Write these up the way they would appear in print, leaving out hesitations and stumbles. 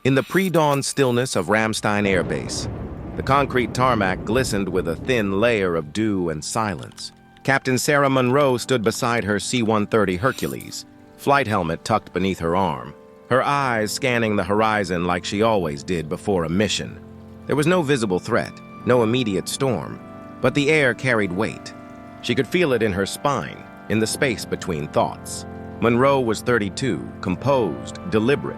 In the pre-dawn stillness of Ramstein Air Base, the concrete tarmac glistened with a thin layer of dew and silence. Captain Sarah Monroe stood beside her C-130 Hercules, flight helmet tucked beneath her arm, her eyes scanning the horizon like she always did before a mission. There was no visible threat, no immediate storm, but the air carried weight. She could feel it in her spine, in the space between thoughts. Monroe was 32, composed, deliberate,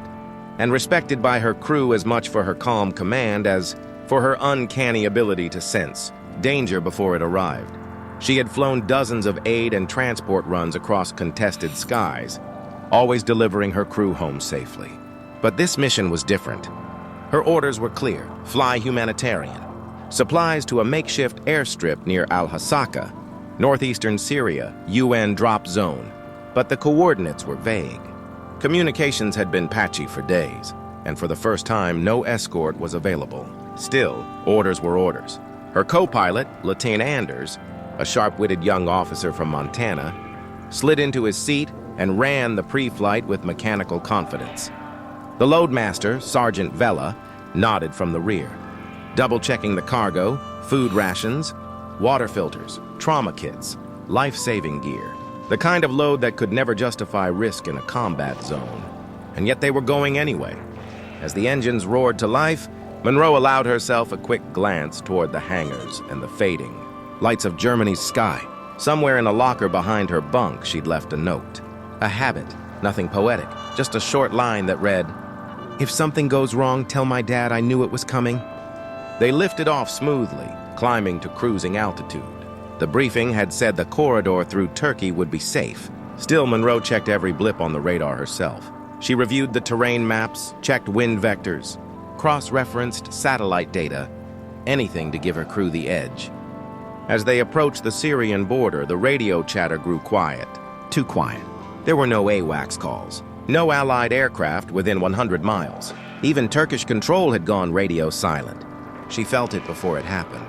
and respected by her crew as much for her calm command as for her uncanny ability to sense danger before it arrived. She had flown dozens of aid and transport runs across contested skies, always delivering her crew home safely. But this mission was different. Her orders were clear: fly humanitarian. Supplies to a makeshift airstrip near Al-Hasaka, northeastern Syria, UN drop zone. But the coordinates were vague. Communications had been patchy for days, and for the first time, no escort was available. Still, orders were orders. Her co-pilot, Lieutenant Anders, a sharp-witted young officer from Montana, slid into his seat and ran the pre-flight with mechanical confidence. The loadmaster, Sergeant Vella, nodded from the rear, double-checking the cargo, food rations, water filters, trauma kits, life-saving gear, the kind of load that could never justify risk in a combat zone. And yet they were going anyway. As the engines roared to life, Monroe allowed herself a quick glance toward the hangars and the fading lights of Germany's sky. Somewhere in a locker behind her bunk, she'd left a note. A habit, nothing poetic, just a short line that read, "If something goes wrong, tell my dad I knew it was coming." They lifted off smoothly, climbing to cruising altitude. The briefing had said the corridor through Turkey would be safe. Still, Monroe checked every blip on the radar herself. She reviewed the terrain maps, checked wind vectors, cross-referenced satellite data, anything to give her crew the edge. As they approached the Syrian border, the radio chatter grew quiet. Too quiet. There were no AWACS calls, no Allied aircraft within 100 miles. Even Turkish control had gone radio silent. She felt it before it happened.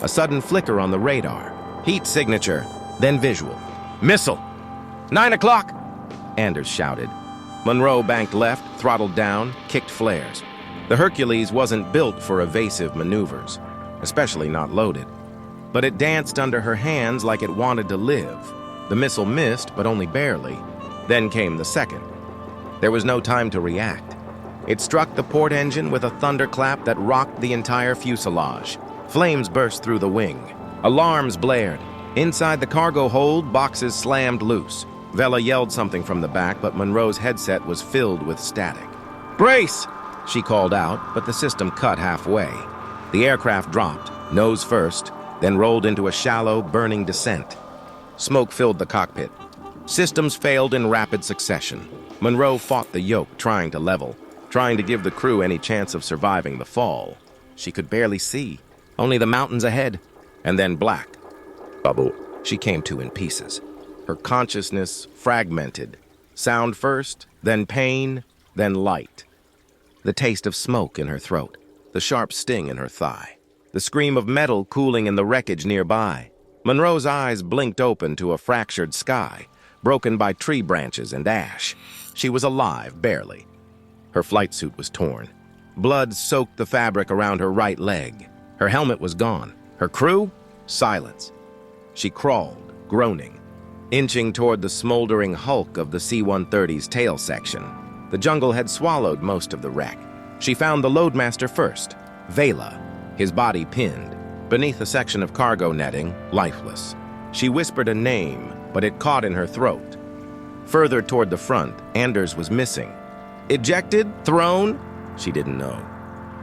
A sudden flicker on the radar. Heat signature, then visual. "Missile! 9 o'clock!" Anders shouted. Monroe banked left, throttled down, kicked flares. The Hercules wasn't built for evasive maneuvers, especially not loaded. But it danced under her hands like it wanted to live. The missile missed, but only barely. Then came the second. There was no time to react. It struck the port engine with a thunderclap that rocked the entire fuselage. Flames burst through the wing. Alarms blared. Inside the cargo hold, boxes slammed loose. Vella yelled something from the back, but Monroe's headset was filled with static. "Brace!" she called out, but the system cut halfway. The aircraft dropped, nose first, then rolled into a shallow, burning descent. Smoke filled the cockpit. Systems failed in rapid succession. Monroe fought the yoke, trying to level, trying to give the crew any chance of surviving the fall. She could barely see. Only the mountains ahead, and then black. Bubble. She came to in pieces. Her consciousness fragmented. Sound first, then pain, then light. The taste of smoke in her throat, the sharp sting in her thigh, the scream of metal cooling in the wreckage nearby. Monroe's eyes blinked open to a fractured sky, broken by tree branches and ash. She was alive, barely. Her flight suit was torn. Blood soaked the fabric around her right leg. Her helmet was gone. Her crew? Silence. She crawled, groaning, inching toward the smoldering hulk of the C-130's tail section. The jungle had swallowed most of the wreck. She found the loadmaster first, Vela, his body pinned, beneath a section of cargo netting, lifeless. She whispered a name, but it caught in her throat. Further toward the front, Anders was missing. Ejected? Thrown? She didn't know.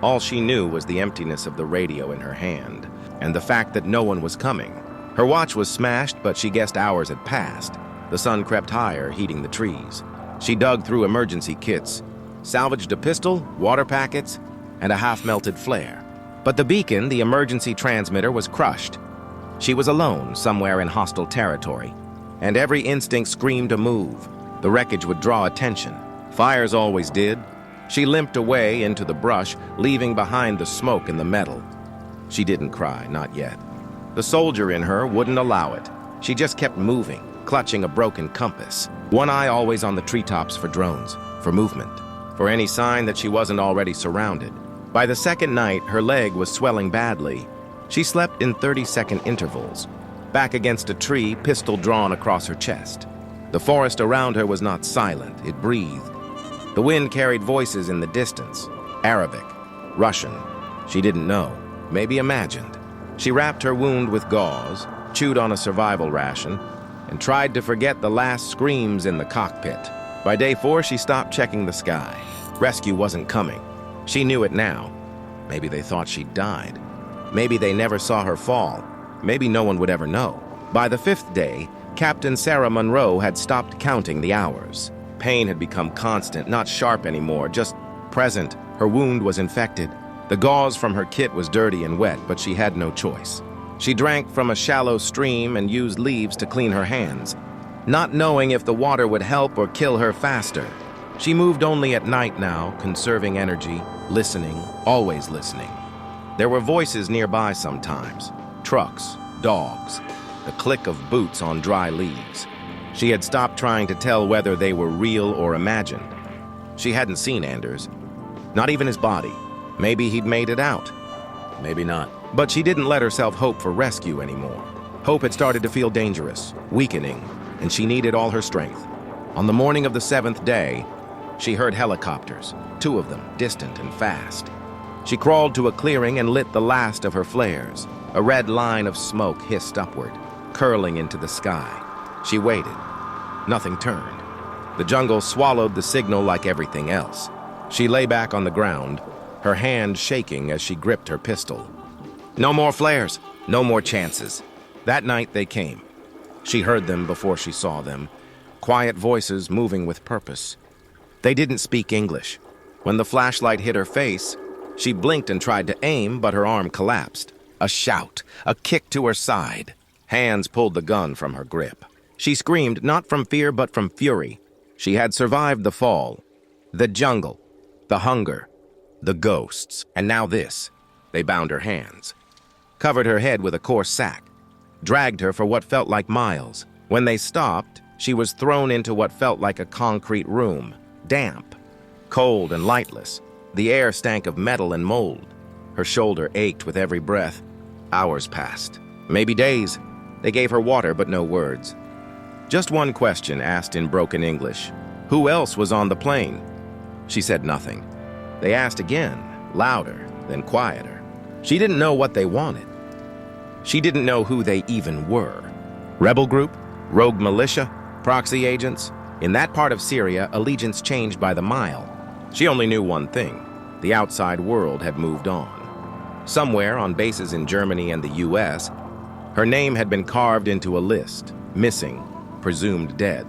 All she knew was the emptiness of the radio in her hand, and the fact that no one was coming. Her watch was smashed, but she guessed hours had passed. The sun crept higher, heating the trees. She dug through emergency kits, salvaged a pistol, water packets, and a half-melted flare. But the beacon, the emergency transmitter, was crushed. She was alone, somewhere in hostile territory, and every instinct screamed to move. The wreckage would draw attention. Fires always did. She limped away into the brush, leaving behind the smoke and the metal. She didn't cry, not yet. The soldier in her wouldn't allow it. She just kept moving, clutching a broken compass, one eye always on the treetops for drones, for movement. for any sign that she wasn't already surrounded. By the second night, her leg was swelling badly. She slept in 30-second intervals, back against a tree, pistol drawn across her chest. The forest around her was not silent, it breathed. The wind carried voices in the distance, Arabic, Russian. She didn't know, maybe imagined. She wrapped her wound with gauze, chewed on a survival ration, and tried to forget the last screams in the cockpit. By day 4, she stopped checking the sky. Rescue wasn't coming. She knew it now. Maybe they thought she'd died. Maybe they never saw her fall. Maybe no one would ever know. By the 5th day, Captain Sarah Monroe had stopped counting the hours. Pain had become constant, not sharp anymore, just present. Her wound was infected. The gauze from her kit was dirty and wet, but she had no choice. She drank from a shallow stream and used leaves to clean her hands, not knowing if the water would help or kill her faster. She moved only at night now, conserving energy, listening, always listening. There were voices nearby sometimes, trucks, dogs, the click of boots on dry leaves. She had stopped trying to tell whether they were real or imagined. She hadn't seen Anders, not even his body. Maybe he'd made it out. Maybe not. But she didn't let herself hope for rescue anymore. Hope had started to feel dangerous, weakening, and she needed all her strength. On the morning of the 7th day, she heard helicopters, 2 of them, distant and fast. She crawled to a clearing and lit the last of her flares. A red line of smoke hissed upward, curling into the sky. She waited. Nothing turned. The jungle swallowed the signal like everything else. She lay back on the ground, her hand shaking as she gripped her pistol. No more flares, no more chances. That night they came. She heard them before she saw them, quiet voices moving with purpose. They didn't speak English. When the flashlight hit her face, she blinked and tried to aim, but her arm collapsed. A shout, a kick to her side. Hands pulled the gun from her grip. She screamed, not from fear but from fury. She had survived the fall, the jungle, the hunger, the ghosts, and now this. They bound her hands, covered her head with a coarse sack, dragged her for what felt like miles. When they stopped, she was thrown into what felt like a concrete room, damp, cold and lightless. The air stank of metal and mold. Her shoulder ached with every breath. Hours passed, maybe days. They gave her water but no words. Just one question asked in broken English. Who else was on the plane? She said nothing. They asked again, louder, then quieter. She didn't know what they wanted. She didn't know who they even were. Rebel group? Rogue militia? Proxy agents? In that part of Syria, allegiance changed by the mile. She only knew one thing. The outside world had moved on. Somewhere on bases in Germany and the US, her name had been carved into a list, missing, presumed dead.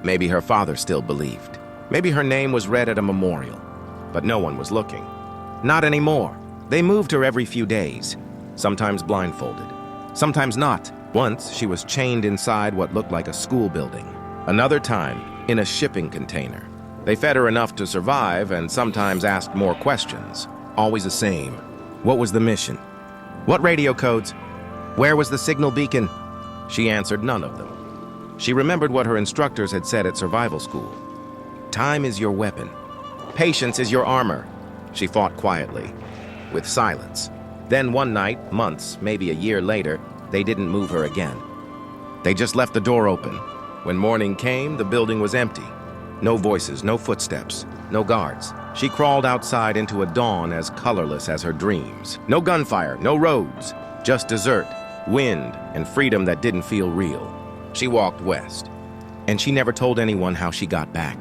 Maybe her father still believed. Maybe her name was read at a memorial, but no one was looking. Not anymore. They moved her every few days, sometimes blindfolded, sometimes not. Once, she was chained inside what looked like a school building. Another time, in a shipping container. They fed her enough to survive and sometimes asked more questions. Always the same. What was the mission? What radio codes? Where was the signal beacon? She answered none of them. She remembered what her instructors had said at survival school. Time is your weapon. Patience is your armor. She fought quietly, with silence. Then one night, months, maybe a year later, they didn't move her again. They just left the door open. When morning came, the building was empty. No voices, no footsteps, no guards. She crawled outside into a dawn as colorless as her dreams. No gunfire, no roads, just desert, wind, and freedom that didn't feel real. She walked west, and she never told anyone how she got back.